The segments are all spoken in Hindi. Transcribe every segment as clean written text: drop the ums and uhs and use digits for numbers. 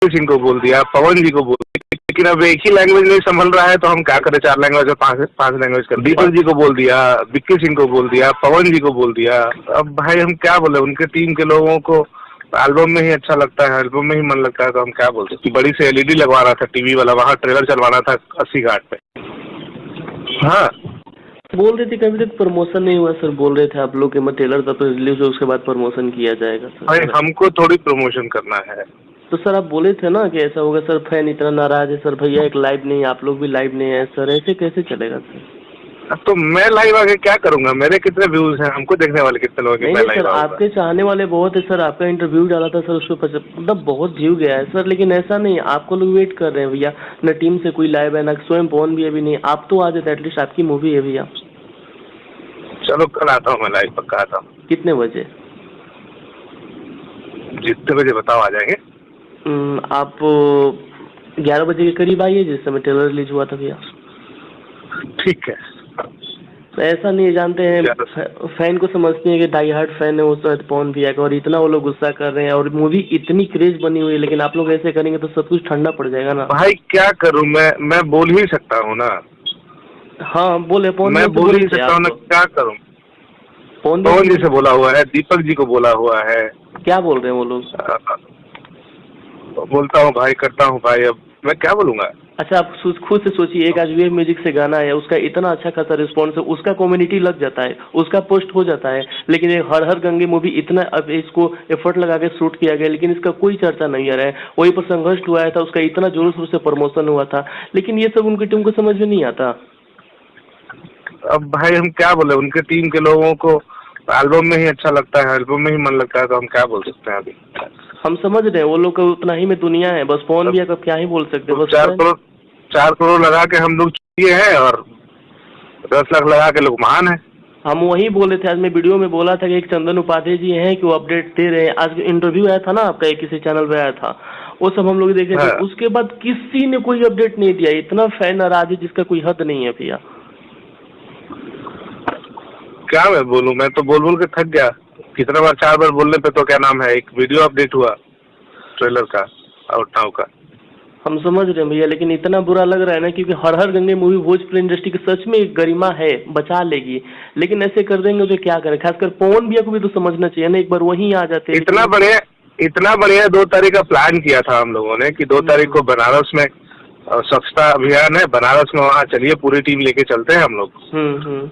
विक्की सिंह को बोल दिया, पवन जी को बोल दिया, लेकिन अब एक ही लैंग्वेज नहीं संभल रहा है तो हम क्या करें, 4 लैंग्वेज और 5 लैंग्वेज कर। दीपक जी को बोल दिया, विक्की सिंह को बोल दिया, पवन जी को बोल दिया। अब भाई हम क्या बोले, उनके टीम के लोगों को एल्बम में ही अच्छा लगता है, एल्बम में ही मन लगता है, तो हम क्या बोल सकते। बड़ी से एलईडी लगवाना था टीवी वाला, वहाँ ट्रेलर चलवाना था 80 घाट पे। हाँ बोल रहे थे कभी तक प्रमोशन नहीं हुआ सर, बोल रहे थे आप लोग कि ट्रेलर तब तो रिलीज हो उसके बाद प्रमोशन किया जाएगा सर। भाई हमको थोड़ी प्रमोशन करना है। तो सर आप बोले थे ना कि ऐसा होगा सर, फैन इतना नाराज है सर, भैया एक लाइव नहीं, आप लोग भी लाइव नहीं है सर, ऐसे कैसे चलेगा सर? अब तो मैं लाइव आके क्या करूंगा, मेरे कितने व्यूज हैं, हमको देखने वाले कितने लोग हैं? नहीं सर, आपके चाहने वाले बहुत है सर, आपका इंटरव्यू डाला था सर, उस पर मतलब बहुत व्यू गया है सर, लेकिन ऐसा नहीं, आपको लोग वेट कर रहे हैं भैया, न टीम से कोई लाइव है, न स्वयं पवन भी अभी नहीं, आप तो आ जाते, एटलीस्ट आपकी मूवी है भैया। चलो कल आता हूँ मैं लाइव, पक्का आता हूँ। कितने बजे? जितने बजे बताओ आ जाएंगे। आप 11 बजे के करीब आइए, जिस समय ट्रेलर रिलीज हुआ था भैया। ठीक है। तो ऐसा नहीं जानते हैं, फैन को समझते हैं कि डाई हार्ड फैन है वो पवन भैया का, और इतना वो लोग गुस्सा कर रहे हैं, और मूवी इतनी क्रेज बनी हुई है, लेकिन आप लोग ऐसे करेंगे तो सब कुछ ठंडा पड़ जाएगा ना। भाई क्या करूं मैं बोल ही सकता हूँ ना। हाँ बोले, मैं बोल ही सकता हूँ ना, क्या करूं। पवन जी से बोला हुआ है, दीपक जी को बोला हुआ है। क्या बोल रहे हैं वो लोग? बोलता हूँ भाई, करता हूँ भाई, अब मैं क्या बोलूंगा। अच्छा आप खुद से सोचिए, एक आज वेव म्यूजिक से गाना है, उसका इतना अच्छा खासा रिस्पॉन्स है, उसका कम्युनिटी लग जाता है, उसका पोस्ट हो जाता है, लेकिन ये हर हर गंगे मूवी इतना अब इसको एफर्ट लगा के शूट किया गया, लेकिन इसका कोई चर्चा नहीं आ रहा है। वहीं पर संघर्ष हुआ था, उसका इतना जोर शोर से प्रमोशन हुआ था, लेकिन ये सब उनकी टीम को समझ में नहीं आता। अब भाई हम क्या बोले, उनके टीम के लोगों को एल्बम में ही अच्छा लगता है, एल्बम में ही मन लगता है, तो हम क्या बोल सकते हैं। अभी हम समझ रहे हैं, वो लोग का उतना ही में दुनिया है, बस पवन भैया का क्या ही बोल सकते हैं। बस 4 करोड़ लगा के हम लोग चाहिए हैं, और 10 लाख लगा के लोग महान है। हम वही बोले थे, आज मैं वीडियो में बोला था कि एक चंदन उपाध्याय जी हैं कि वो अपडेट दे रहे हैं। आज इंटरव्यू आया था ना आपका, एक किसी चैनल पे आया था, वो सब हम लोग देखे थे। उसके बाद किसी ने कोई अपडेट नहीं दिया, इतना फैन नाराज है जिसका कोई हद नहीं है भैया। क्या मैं बोलूं, मैं तो बोल बोल के थक गया। कितना बार, 4 बार बोलने पे तो क्या नाम है, एक वीडियो अपडेट हुआ ट्रेलर का आउट नाउ का। हम समझ रहे हैं भैया, लेकिन इतना बुरा लग रहा है ना, क्योंकि हर हर गंगे मूवी भोजपुरी इंडस्ट्री की सच में गरिमा है, बचा लेगी, लेकिन ऐसे कर देंगे तो क्या करें। खासकर पवन भैया को भी तो समझना चाहिए ना, एक बार वहीं आ जाते। इतना बढ़िया 2 तारीख का प्लान किया था हम लोगों ने कि 2 तारीख को बनारस में स्वच्छता अभियान है, बनारस में, वहाँ चलिए पूरी टीम लेके चलते हैं हम लोग।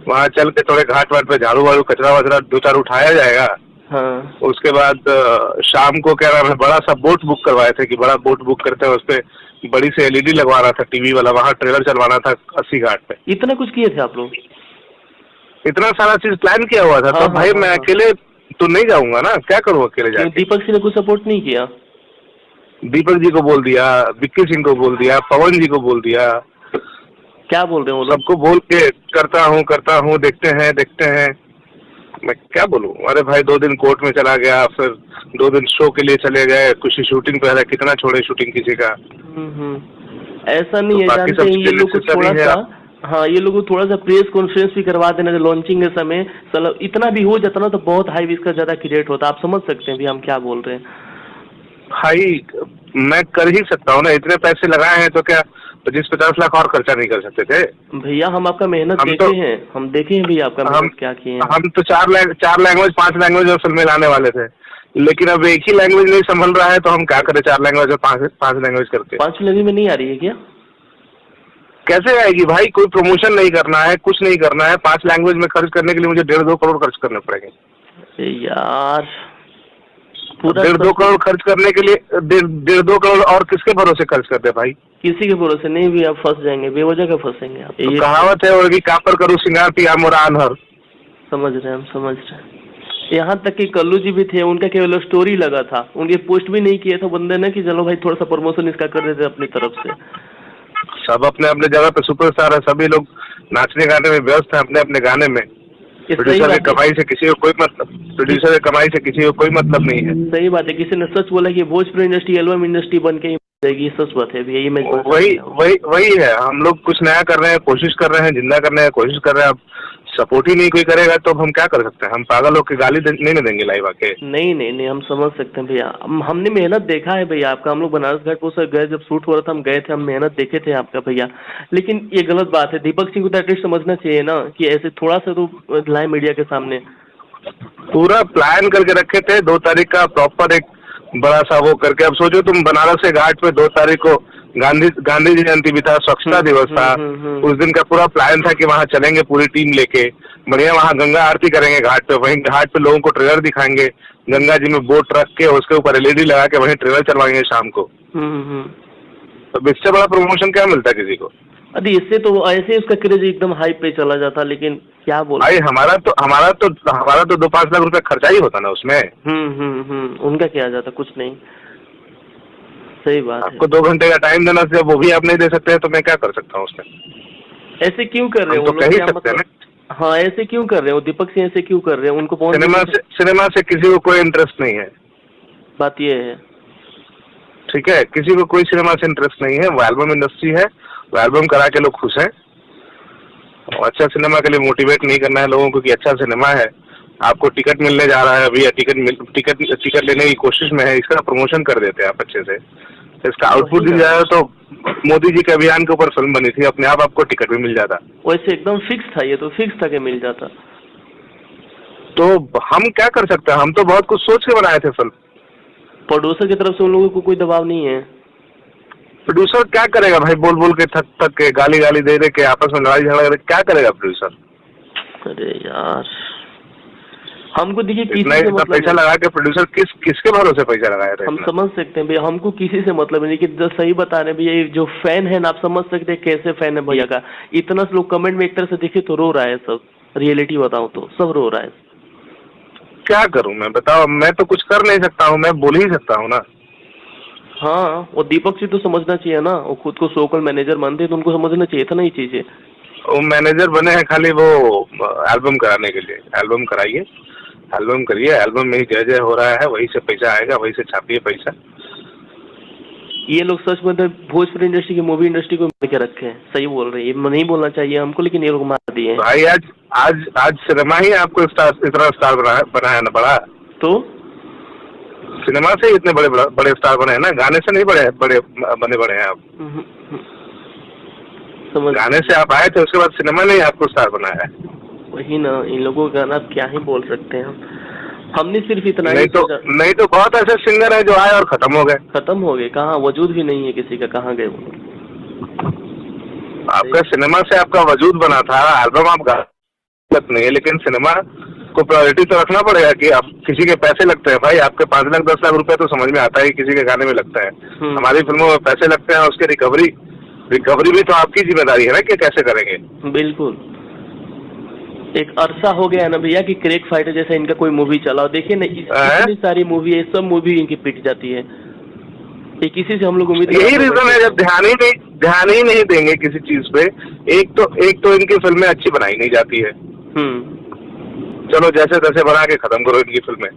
वहाँ चल के थोड़े घाट वाट पे झाड़ू वाड़ू कचरा वचरा 2-4 उठाया जाएगा। हाँ। उसके बाद शाम को क्या नाम है, बड़ा सा बोट बुक करवाए थे कि बड़ा बोट बुक करते हैं, उस पे बड़ी से एलईडी लगवाना था टीवी वाला, वहाँ ट्रेलर चलवाना था 80 घाट पे। इतना कुछ किए थे आप लोग? इतना सारा चीज प्लान किया हुआ था। तो भाई मैं अकेले तो नहीं जाऊंगा ना, क्या करूँ अकेले जाके। दीपक सिंह ने कुछ सपोर्ट नहीं किया? दीपक जी को बोल दिया, विक्की सिंह को बोल दिया, पवन जी को बोल दिया। क्या बोल रहे हैं वो लोग? सबको बोल के करता हूँ, देखते हैं। मैं क्या बोलूँ। अरे भाई 2 दिन कोर्ट में चला गया, फिर 2 दिन शो के लिए चले गए, कुछ शूटिंग पे है, कितना छोड़े शूटिंग किसी का। ऐसा नहीं है, जानते हैं ये लोग को थोड़ा सा, हाँ ये लोगों को थोड़ा सा प्रेस कॉन्फ्रेंस भी करवा देना लॉन्चिंग के समय, मतलब इतना भी हो जाता ना तो बहुत हाई इसका ज्यादा क्रिएट होता। आप समझ सकते हैं भी हम क्या बोल रहे हैं। भाई मैं कर ही सकता हूँ ना, इतने पैसे लगाए हैं तो क्या 25-50 लाख और खर्चा नहीं कर सकते थे भैया? हम आपका मेहनत देखे हैं, हम देखे हैं भैया आपका मेहनत क्या किए हैं। हम तो 4 लैंग्वेज 5 लैंग्वेज में फिल्में लाने वाले थे, लेकिन अब एक ही लैंग्वेज नहीं संभल रहा है, तो हम क्या करें 4 लैंग्वेज और 5 लैंग्वेज करके। 5 लैंग्वेज में नहीं आ रही है क्या? कैसे आएगी भाई, कोई प्रमोशन नहीं करना है, कुछ नहीं करना है, 5 लैंग्वेज में खर्च करने के लिए मुझे 1.5-2 करोड़ खर्च करने पड़ेंगे यार। 1.5-2 करोड़ खर्च करने के लिए 1.5-2 करोड़ और किसके भरोसे खर्च करते भाई? किसी के भरोसे नहीं भी, आप फंस जाएंगे, बेवजह का फंसेंगे आप। तो कहावत है, और कापर करूँ सिंगार पिया मोरा अनहर। समझ रहे हैं, हम समझ रहे हैं। यहाँ तक कि कल्लू जी भी थे, उनका केवल स्टोरी लगा था, उनके पोस्ट भी नहीं किए थे बंदे ने कि चलो भाई थोड़ा सा प्रमोशन इसका कर देते अपनी तरफ से। सब अपने अपने जगह पे सुपरस्टार है, सभी लोग नाचने गाने में व्यस्त है, अपने अपने गाने में। प्रोड्यूसर की कमाई से किसी को कोई मतलब नहीं है। सही बात है, किसी ने सच बोला कि भोजपुरी इंडस्ट्री एल्बम इंडस्ट्री बन के जाएगी, सच बात है भैया। ये मैं वही है, हम लोग कुछ नया कर रहे हैं, कोशिश कर रहे हैं, जिंदा करने की कोशिश कर रहे हैं। अब सपोर्ट ही नहीं कोई करेगा तो अब हम क्या कर सकते हैं? हम पागल होकर गाली नहीं ना देंगे लाइव आके। नहीं नहीं नहीं, हम समझ सकते हैं भैया, हमने मेहनत देखा है भैया आपका। हम लोग बनारस घाट पर सर गए, जब शूट हो रहा था हम गए थे, हम मेहनत देखे थे आपका भैया। लेकिन ये गलत बात है, दीपक सिंह को तो एटलीस्ट समझना चाहिए ना कि ऐसे थोड़ा सा तो लाए मीडिया के सामने। पूरा प्लान करके रखे थे 2 तारीख का, प्रॉपर एक बड़ा सा वो करके। अब सोचो तुम, बनारस के घाट पे 2 तारीख को गांधी जयंती भी था, स्वच्छता दिवस था। उस दिन का पूरा प्लान था कि वहाँ चलेंगे पूरी टीम लेके, बढ़िया वहाँ गंगा आरती करेंगे घाट पे, वहीं घाट पे लोगों को ट्रेलर दिखाएंगे, गंगा जी में बोट रख के उसके ऊपर LED लगा के वहीं ट्रेलर चलवाएंगे शाम को। तो इससे बड़ा प्रमोशन क्या मिलता है किसी को? अरे इससे तो ऐसे ही उसका क्रेज एकदम हाई पे चला जाता, लेकिन क्या बोल भाई हमारा तो 2-5 लाख रुपए खर्चा ही होता ना उसमें। उनका क्या जाता, कुछ नहीं। सही बात है। आपको 2 घंटे का टाइम देना था, वो भी आप नहीं दे सकते हैं, तो मैं क्या कर सकता हूँ उसमें? ऐसे क्यों कर रहे हो? तो कह ही सकते हैं ना। हाँ, ऐसे क्यों कर रहे हो दीपक सिंह, ऐसे क्यों कर रहे हो? उनको सिनेमा से किसी को कोई इंटरेस्ट नहीं है, बात ये है। ठीक है, किसी को कोई सिनेमा से इंटरेस्ट नहीं है। वो एल्बम इंडस्ट्री है, वो एल्बम करा के लोग खुश हैं। अच्छा सिनेमा के लिए मोटिवेट नहीं करना है लोगों को कि अच्छा सिनेमा है, आपको टिकट मिलने जा रहा है अभी, टिकट लेने की कोशिश में है, इसका प्रमोशन कर देते हैं आप अच्छे से। इसका आउटपुट दिया जाए तो मोदी जी के अभियान के ऊपर फिल्म बनी थी, अपने आप आपको टिकट भी मिल जाता। वैसे एकदम फिक्स था, ये तो फिक्स था कि मिल जाता। तो हम क्या कर सकते हैं? हम तो बहुत कुछ सोच के बनाए थे फिल्म। प्रोड्यूसर की तरफ से उन लोगों को कोई दबाव नहीं है। प्रोड्यूसर क्या करेगा भाई? बोल बोल के थक के, गाली दे दे के, आपस में लड़ाई झगड़ा करके क्या करेगा प्रोड्यूसर? अरे यार, हमको देखिए इतना पैसा लगा के प्रोड्यूसर किसके भरोसे पैसा लगाया था? हम समझ सकते हैं भैया, हमको किसी से मतलब नहीं, कि जो सही बता रहे हैं भैया, ये जो फैन है ना, आप समझ सकते हैं कैसे फैन है भैया का। इतना लोग कमेंट में एक तरह से देखे तो रो रहा है सब, रियलिटी बताऊं तो सब रो रहा है। क्या करूं मैं, बताओ? मैं तो कुछ कर नहीं सकता हूँ, मैं बोल ही सकता हूँ ना। हाँ, और दीपक से तो समझना चाहिए ना, वो खुद को सोकल मैनेजर मानते हैं, तो उनको समझना चाहिए था ना ये चीजें। वो मैनेजर बने हैं खाली वो एल्बम कराने के लिए। एल्बम कराइए, एल्बम करिए, एल्बम में ही जय जय हो रहा है, वहीं से पैसा आएगा, वहीं से छापिए पैसा। ये लोग सच में भोजपुरी इंडस्ट्री की, मूवी इंडस्ट्री को मार के रखे हैं। सही बोल रहे हैं, ये नहीं बोलना चाहिए हमको, लेकिन ये लोग मार दिए हैं भाई। आज सिनेमा ही आपको इतना स्टार बनाया ना बड़ा, तो सिनेमा से इतने बड़े स्टार बने हैं ना, गाने से नहीं बने हैं आप। गाने से आप आए थे, उसके बाद सिनेमा ने आपको स्टार बनाया है। वही ना, इन लोगों का ना क्या ही बोल सकते हैं हमने सिर्फ इतना नहीं तो बहुत ऐसे सिंगर है जो आए और खत्म हो गए। कहाँ, वजूद भी नहीं है किसी का, कहाँ गए वो? आपका सिनेमा से आपका वजूद बना था, एल्बम आप गलत नहीं है, लेकिन सिनेमा को प्रायोरिटी तो रखना पड़ेगा कि आप किसी के पैसे लगते हैं भाई। आपके 5 लाख 10 लाख रुपए तो समझ में आता है, किसी के गाने में लगता है। हमारी फिल्मों में पैसे लगते हैं, उसके रिकवरी भी तो आपकी जिम्मेदारी है ना कि कैसे करेंगे। बिल्कुल। एक अरसा हो गया है ना भैया कि क्रेक फाइटर जैसा इनका कोई मूवी चला, देखिए ना इतनी सारी मूवी है, सब मूवी इनकी पिट जाती है। किसी से हम लोग उम्मीद, यही रीजन है, जब ध्यान ही नहीं देंगे किसी चीज पे। एक तो इनकी फिल्में अच्छी बनाई नहीं जाती है। चलो जैसे तैसे बना के खत्म करो इनकी फिल्में।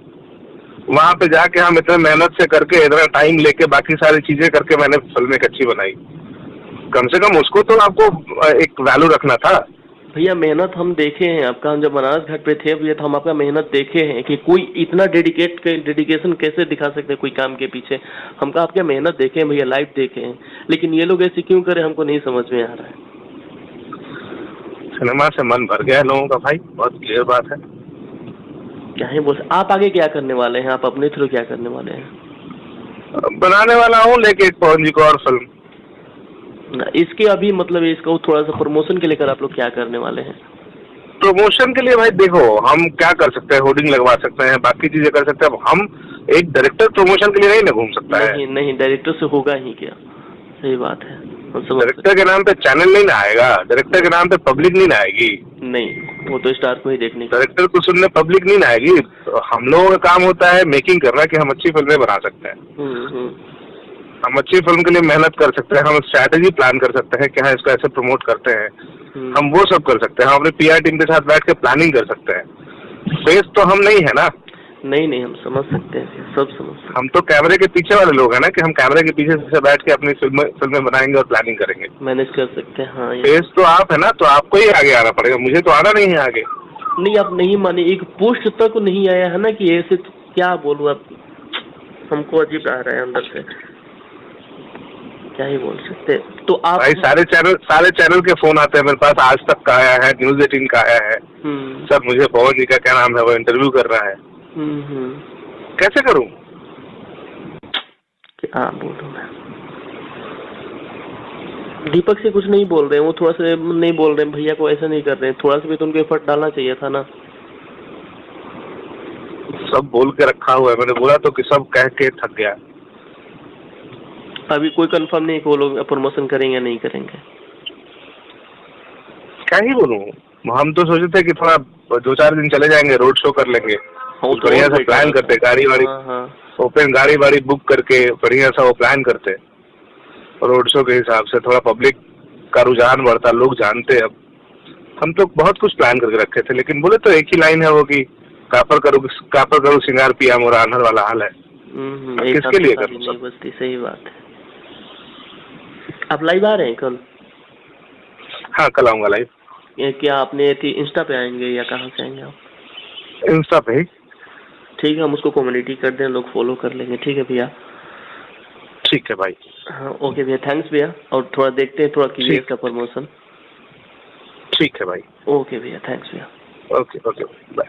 वहां पे जाके हम इतने मेहनत से करके, इतना टाइम लेके, बाकी सारी चीजें करके मैंने फिल्म एक अच्छी बनाई, कम से कम उसको तो आपको एक वैल्यू रखना था भैया। मेहनत हम देखे हैं आपका, हम जब बनारस घाट पे थे भैया, तो हम आपका मेहनत देखे हैं कि कोई इतना डेडिकेशन कैसे दिखा सकते हैं कोई काम के पीछे। हमका आपके मेहनत देखे हैं भैया, लाइव देखे हैं, लेकिन ये लोग ऐसे क्यों करे हमको नहीं समझ में आ रहा है। सिनेमा से मन भर गया है लोगों का भाई, बहुत क्लियर बात है। क्या ही बोल, आप आगे क्या करने वाले हैं? आप अपने थ्रू क्या करने वाले हैं? बनाने वाला हूँ लेके एक पवन जी को और फिल्म। इसके अभी मतलब इसका थोड़ा सा प्रमोशन के लेकर आप लोग क्या करने वाले हैं? प्रमोशन के लिए भाई देखो, हम क्या कर सकते हैं, होर्डिंग लगवा सकते हैं, बाकी चीजें कर सकते हैं। अब हम एक डायरेक्टर प्रमोशन के लिए नहीं ना घूम सकता है। नहीं, डायरेक्टर से होगा ही क्या? सही बात है। डायरेक्टर के नाम पे चैनल नहीं ना आएगा, डायरेक्टर के नाम पे पब्लिक नहीं ना आएगी। नहीं, वो तो स्टार को ही देखने, डायरेक्टर को सुनने पब्लिक नहीं ना आएगी। हम लोगों का काम होता है मेकिंग करना, कि हम अच्छी फिल्में बना सकते हैं। हम अच्छी फिल्म के लिए मेहनत कर सकते हैं, हम स्ट्रैटेजी प्लान कर सकते हैं कि हाँ इसको ऐसे प्रमोट करते हैं, हम वो सब कर सकते हैं। हम अपने PR टीम के साथ बैठ के प्लानिंग कर सकते हैं। फेस तो हम नहीं है ना। नहीं नहीं, हम समझ सकते हैं, सब समझ सकते हैं। हम तो कैमरे के पीछे वाले लोग हैं ना, कि हम कैमरे के पीछे से बैठ के अपनी फिल्में बनाएंगे और प्लानिंग करेंगे। मैनेज कर सकते हैं, हाँ। फेस तो आप है ना, तो आपको ही आगे आना पड़ेगा, मुझे तो आना नहीं है आगे। नहीं, आप नहीं माने, एक पोस्ट तक नहीं आया है ना, कि ऐसे तो क्या बोलूँ आप, हमको अजीब आ रहा है अंदर से, क्या ही बोल सकते हैं। तो आप भाई सारे चैनल के फोन आते हैं मेरे पास, आज तक का आया है, न्यूज़ 18 का आया है, सर मुझे पवन जी का क्या नाम है वो इंटरव्यू कर रहा है, कैसे करूं? क्या बोलूं मैं? दीपक से कुछ नहीं बोल रहे हैं, वो थोड़ा सा नहीं बोल रहे हैं, भैया को ऐसा नहीं कर रहे हैं, थोड़ा सा भी तो उनको एफर्ट डालना चाहिए था ना। सब बोल के रखा हुआ है, मैंने बोला तो कि सब कह के थक गया। अभी कोई कंफर्म नहीं कि वो लोग प्रमोशन करेंगे या नहीं करेंगे। क्या ही बोलूं, हम तो सोचे थे कि थोड़ा 2-4 दिन चले जाएंगे, रोड शो कर लेंगे, तो बढ़िया सा प्लान करते, गाड़ी वाड़ी ओपन गाड़ी वाड़ी बुक करके बढ़िया सा वो प्लान करते, रोड शो के हिसाब से थोड़ा पब्लिक का रुझान बढ़ता, लोग जानते। अब हम तो बहुत कुछ प्लान करके रखे थे, लेकिन बोले तो एक ही लाइन है वो कि कापर करूँ सिंगार पिया मोरा अनहर वाला हाल है। किसके लिए करूँ? नहीं बचती, सही बात है। आप लाइव आ रहे हैं कल? हाँ कल आऊंगा लाइव। क्या आपने इंस्टा पे आएंगे या कहाँ से आएंगे आप? इंस्टा पे ही। ठीक है, हम उसको कम्युनिटी कर दें, लोग फॉलो कर लेंगे। ठीक है भैया। ठीक है भाई। हाँ ओके भैया, थैंक्स भैया। और थोड़ा देखते हैं, थोड़ा कीजिए इसका प्रमोशन। ठीक है भाई। ओके भैया, थैंक्स भैया। Okay bye.